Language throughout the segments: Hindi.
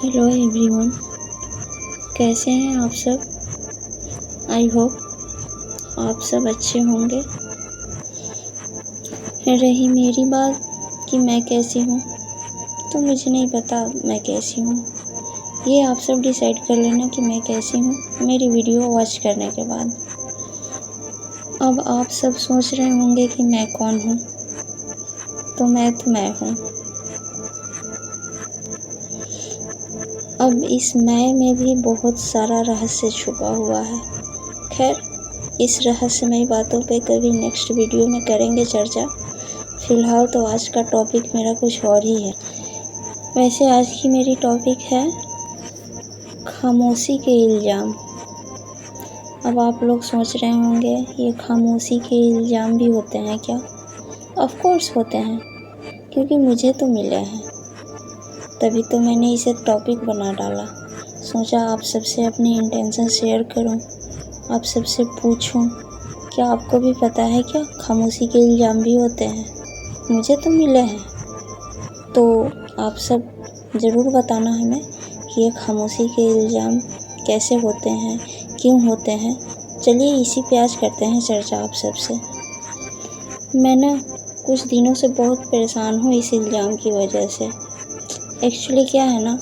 हेलो एवरीवन, कैसे हैं आप सब। आई होप आप सब अच्छे होंगे। रही मेरी बात कि मैं कैसी हूँ, तो मुझे नहीं पता मैं कैसी हूँ। ये आप सब डिसाइड कर लेना कि मैं कैसी हूँ मेरी वीडियो वॉच करने के बाद। अब आप सब सोच रहे होंगे कि मैं कौन हूँ, तो मैं हूँ। अब इस मैं में भी बहुत सारा रहस्य छुपा हुआ है। खैर, इस रहस्यमय बातों पे कभी नेक्स्ट वीडियो में करेंगे चर्चा। फ़िलहाल तो आज का टॉपिक मेरा कुछ और ही है। वैसे आज की मेरी टॉपिक है खामोशी के इल्ज़ाम। अब आप लोग सोच रहे होंगे ये खामोशी के इल्ज़ाम भी होते हैं क्या? ऑफ कोर्स होते हैं, क्योंकि मुझे तो मिले हैं, तभी तो मैंने इसे टॉपिक बना डाला। सोचा आप सबसे अपनी इंटेंशन शेयर करूं, आप सबसे पूछूं, क्या आपको भी पता है क्या खामोशी के इल्ज़ाम भी होते हैं? मुझे तो मिले हैं, तो आप सब ज़रूर बताना हमें कि ये खामोशी के इल्ज़ाम कैसे होते हैं, क्यों होते हैं। चलिए इसी पे आज करते हैं चर्चा आप सबसे। मैं ना कुछ दिनों से बहुत परेशान हूँ इस इल्ज़ाम की वजह से। एक्चुअली क्या है ना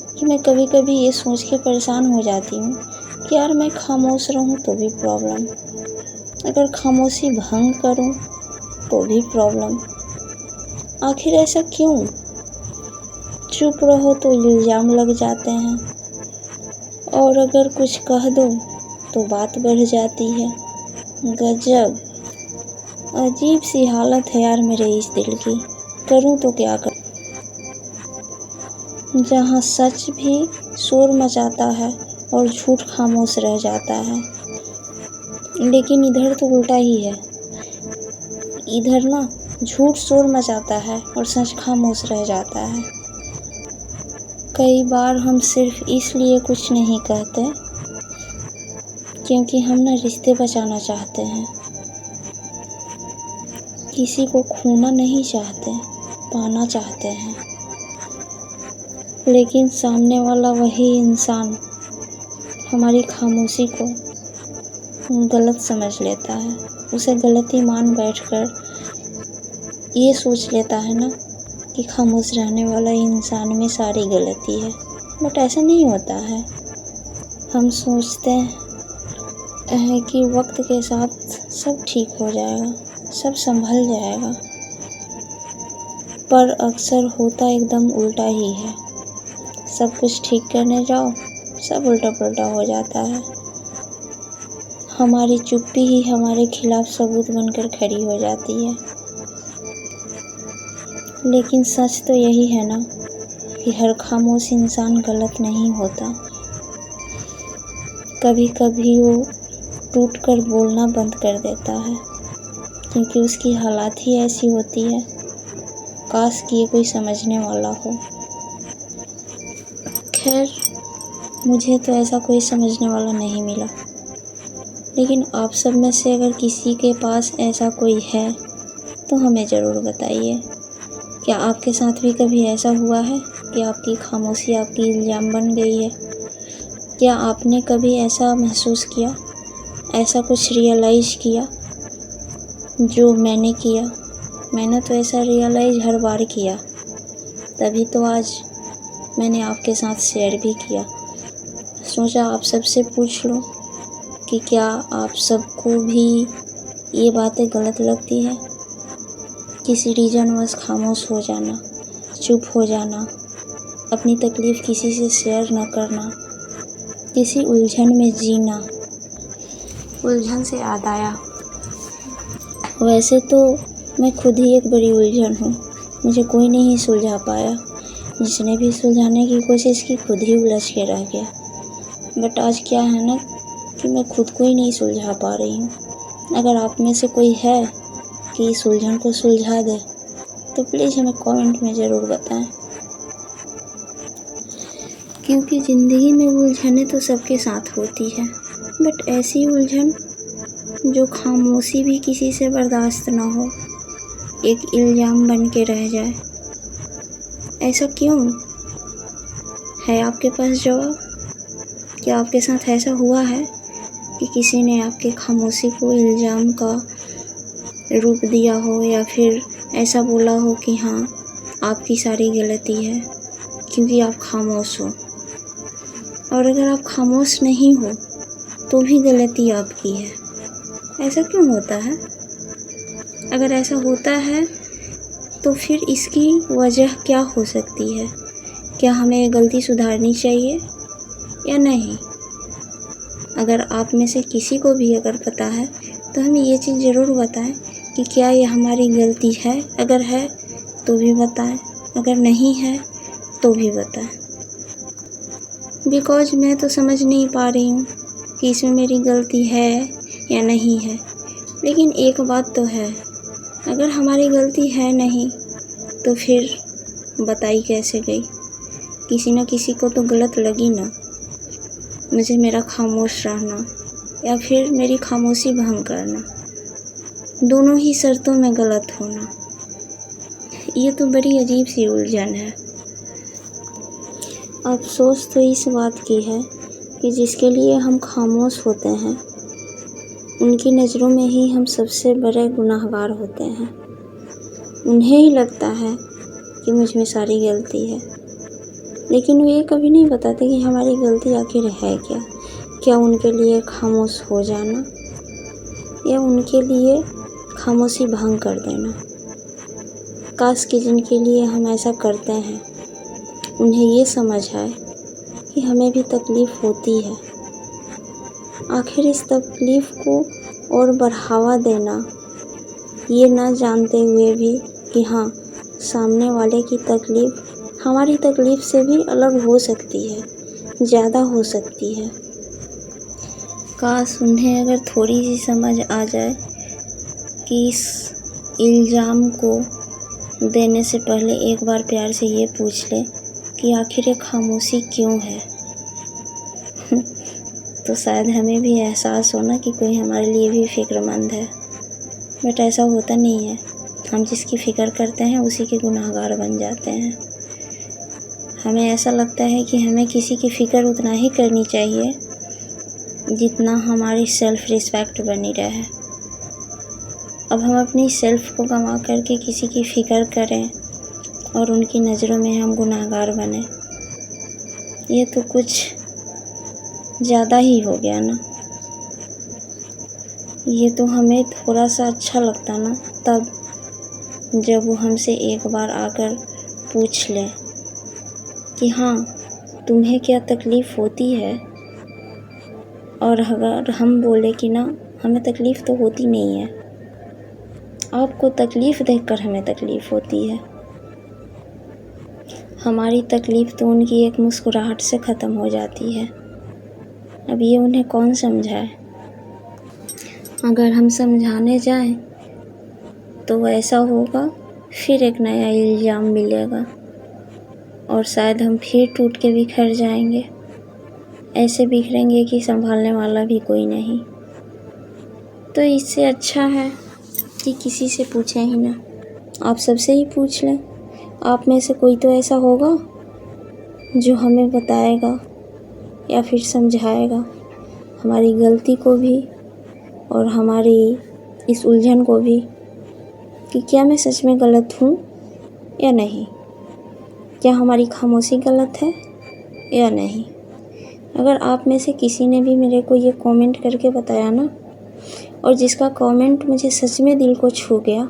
कि मैं कभी कभी ये सोच के परेशान हो जाती हूँ कि यार मैं खामोश रहूँ तो भी प्रॉब्लम, अगर खामोशी भंग करूँ तो भी प्रॉब्लम। आखिर ऐसा क्यों? चुप रहो तो इल्ज़ाम लग जाते हैं, और अगर कुछ कह दो तो बात बढ़ जाती है। गजब, अजीब सी हालत है यार मेरे इस दिल की। करूँ तो क्या करूँ, जहाँ सच भी शोर मचाता है और झूठ खामोश रह जाता है। लेकिन इधर तो उल्टा ही है, इधर ना झूठ शोर मचाता है और सच खामोश रह जाता है। कई बार हम सिर्फ इसलिए कुछ नहीं कहते क्योंकि हम ना रिश्ते बचाना चाहते हैं, किसी को खोना नहीं चाहते, पाना चाहते हैं। लेकिन सामने वाला वही इंसान हमारी खामोशी को गलत समझ लेता है, उसे गलती मान बैठकर ये सोच लेता है ना कि खामोश रहने वाला इंसान में सारी गलती है। बट ऐसा नहीं होता है। हम सोचते हैं कि वक्त के साथ सब ठीक हो जाएगा, सब संभल जाएगा, पर अक्सर होता एकदम उल्टा ही है। सब कुछ ठीक करने जाओ, सब उल्टा पुल्टा हो जाता है। हमारी चुप्पी ही हमारे खिलाफ सबूत बनकर खड़ी हो जाती है। लेकिन सच तो यही है ना कि हर खामोश इंसान गलत नहीं होता। कभी कभी वो टूट कर बोलना बंद कर देता है, क्योंकि उसकी हालात ही ऐसी होती है। काश कि ये कोई समझने वाला हो। खैर, मुझे तो ऐसा कोई समझने वाला नहीं मिला। लेकिन आप सब में से अगर किसी के पास ऐसा कोई है तो हमें ज़रूर बताइए। क्या आपके साथ भी कभी ऐसा हुआ है कि आपकी खामोशी आपकी इल्ज़ाम बन गई है? क्या आपने कभी ऐसा महसूस किया, ऐसा कुछ रियलाइज़ किया जो मैंने किया? मैंने तो ऐसा रियलाइज़ हर बार किया, तभी तो आज मैंने आपके साथ शेयर भी किया। सोचा आप सबसे पूछ लो कि क्या आप सबको भी ये बातें गलत लगती है? किसी रीज़नवश खामोश हो जाना, चुप हो जाना, अपनी तकलीफ़ किसी से शेयर न करना, किसी उलझन में जीना। उलझन से याद आया, वैसे तो मैं खुद ही एक बड़ी उलझन हूँ। मुझे कोई नहीं सुलझा पाया, जिसने भी सुलझाने की कोशिश की खुद ही उलझ के रह गया। बट आज क्या है ना कि मैं खुद को ही नहीं सुलझा पा रही हूँ। अगर आप में से कोई है कि इस उलझन को सुलझा दे तो प्लीज़ हमें कमेंट में ज़रूर बताएं, क्योंकि ज़िंदगी में उलझनें तो सबके साथ होती है, बट ऐसी उलझन जो खामोशी भी किसी से बर्दाश्त ना हो, एक इल्ज़ाम बन के रह जाए। ऐसा क्यों? है आपके पास जवाब? क्या आपके साथ ऐसा हुआ है कि किसी ने आपके खामोशी को इल्ज़ाम का रूप दिया हो, या फिर ऐसा बोला हो कि हाँ आपकी सारी गलती है क्योंकि आप खामोश हो? और अगर आप खामोश नहीं हो तो भी गलती आपकी है। ऐसा क्यों होता है? अगर ऐसा होता है तो फिर इसकी वजह क्या हो सकती है? क्या हमें ये गलती सुधारनी चाहिए या नहीं? अगर आप में से किसी को भी अगर पता है तो हमें ये चीज़ ज़रूर बताएं कि क्या ये हमारी गलती है। अगर है तो भी बताएं, अगर नहीं है तो भी बताएं। बिकॉज मैं तो समझ नहीं पा रही हूँ कि इसमें मेरी गलती है या नहीं है। लेकिन एक बात तो है, अगर हमारी गलती है नहीं तो फिर बताई कैसे गई? किसी न किसी को तो गलत लगी ना, मुझे मेरा खामोश रहना या फिर मेरी खामोशी भंग करना, दोनों ही शर्तों में गलत होना। ये तो बड़ी अजीब सी उलझन है। अफसोस तो इस बात की है कि जिसके लिए हम खामोश होते हैं उनकी नज़रों में ही हम सबसे बड़े गुनाहगार होते हैं। उन्हें ही लगता है कि मुझ में सारी गलती है, लेकिन वो ये कभी नहीं बताते कि हमारी गलती आखिर है क्या। क्या उनके लिए खामोश हो जाना या उनके लिए खामोशी भंग कर देना? काश कि जिनके लिए हम ऐसा करते हैं उन्हें ये समझ आए कि हमें भी तकलीफ़ होती है। आखिर इस तकलीफ़ को और बढ़ावा देना, ये ना जानते हुए भी कि हाँ सामने वाले की तकलीफ़ हमारी तकलीफ़ से भी अलग हो सकती है, ज़्यादा हो सकती है। काश उन्हें अगर थोड़ी सी समझ आ जाए कि इस इल्ज़ाम को देने से पहले एक बार प्यार से ये पूछ ले कि आखिर ये खामोशी क्यों है। तो शायद हमें भी एहसास हो ना कि कोई हमारे लिए भी फ़िक्रमंद है। बट ऐसा होता नहीं है। हम जिसकी फ़िक्र करते हैं उसी के गुनाहगार बन जाते हैं। हमें ऐसा लगता है कि हमें किसी की फ़िक्र उतना ही करनी चाहिए जितना हमारी सेल्फ़ रिस्पेक्ट बनी रहे। अब हम अपनी सेल्फ़ को गंवा करके किसी की फ़िक्र करें और उनकी नज़रों में हम गुनाहगार बने, ये तो कुछ ज़्यादा ही हो गया ना। ये तो हमें थोड़ा सा अच्छा लगता ना तब जब वो हमसे एक बार आकर पूछ लें कि हाँ तुम्हें क्या तकलीफ़ होती है, और अगर हम बोले कि ना हमें तकलीफ़ तो होती नहीं है, आपको तकलीफ़ देखकर हमें तकलीफ़ होती है। हमारी तकलीफ़ तो उनकी एक मुस्कुराहट से ख़त्म हो जाती है। अब ये उन्हें कौन समझाए? अगर हम समझाने जाएं तो ऐसा होगा फिर एक नया इल्ज़ाम मिलेगा और शायद हम फिर टूट के बिखर जाएंगे। ऐसे बिखरेंगे कि संभालने वाला भी कोई नहीं। तो इससे अच्छा है कि किसी से पूछें ही ना, आप सबसे ही पूछ लें। आप में से कोई तो ऐसा होगा जो हमें बताएगा या फिर समझाएगा हमारी गलती को भी और हमारी इस उलझन को भी कि क्या मैं सच में गलत हूँ या नहीं, क्या हमारी खामोशी गलत है या नहीं। अगर आप में से किसी ने भी मेरे को ये कमेंट करके बताया ना, और जिसका कमेंट मुझे सच में दिल को छू गया,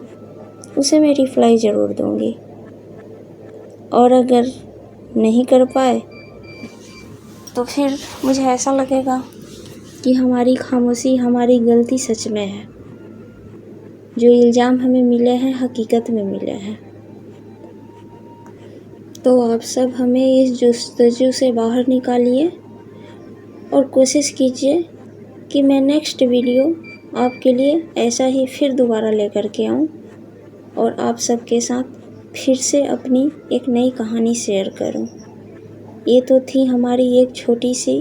उसे मैं रिप्लाई ज़रूर दूँगी। और अगर नहीं कर पाए तो फिर मुझे ऐसा लगेगा कि हमारी खामोशी हमारी गलती सच में है। जो इल्ज़ाम हमें मिले हैं हकीकत में मिले हैं। तो आप सब हमें इस जस्तजू से बाहर निकालिए और कोशिश कीजिए कि मैं नेक्स्ट वीडियो आपके लिए ऐसा ही फिर दोबारा लेकर के आऊँ और आप सबके साथ फिर से अपनी एक नई कहानी शेयर करूँ। ये तो थी हमारी एक छोटी सी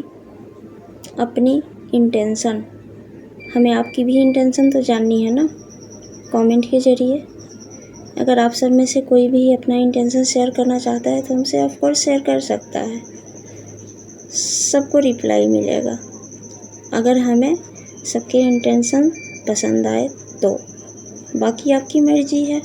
अपनी इंटेंशन। हमें आपकी भी इंटेंशन तो जाननी है ना, कमेंट के ज़रिए। अगर आप सब में से कोई भी अपना इंटेंशन शेयर करना चाहता है तो हमसे ऑफ कोर्स शेयर कर सकता है। सबको रिप्लाई मिलेगा, अगर हमें सबके इंटेंशन पसंद आए तो। बाकी आपकी मर्ज़ी है।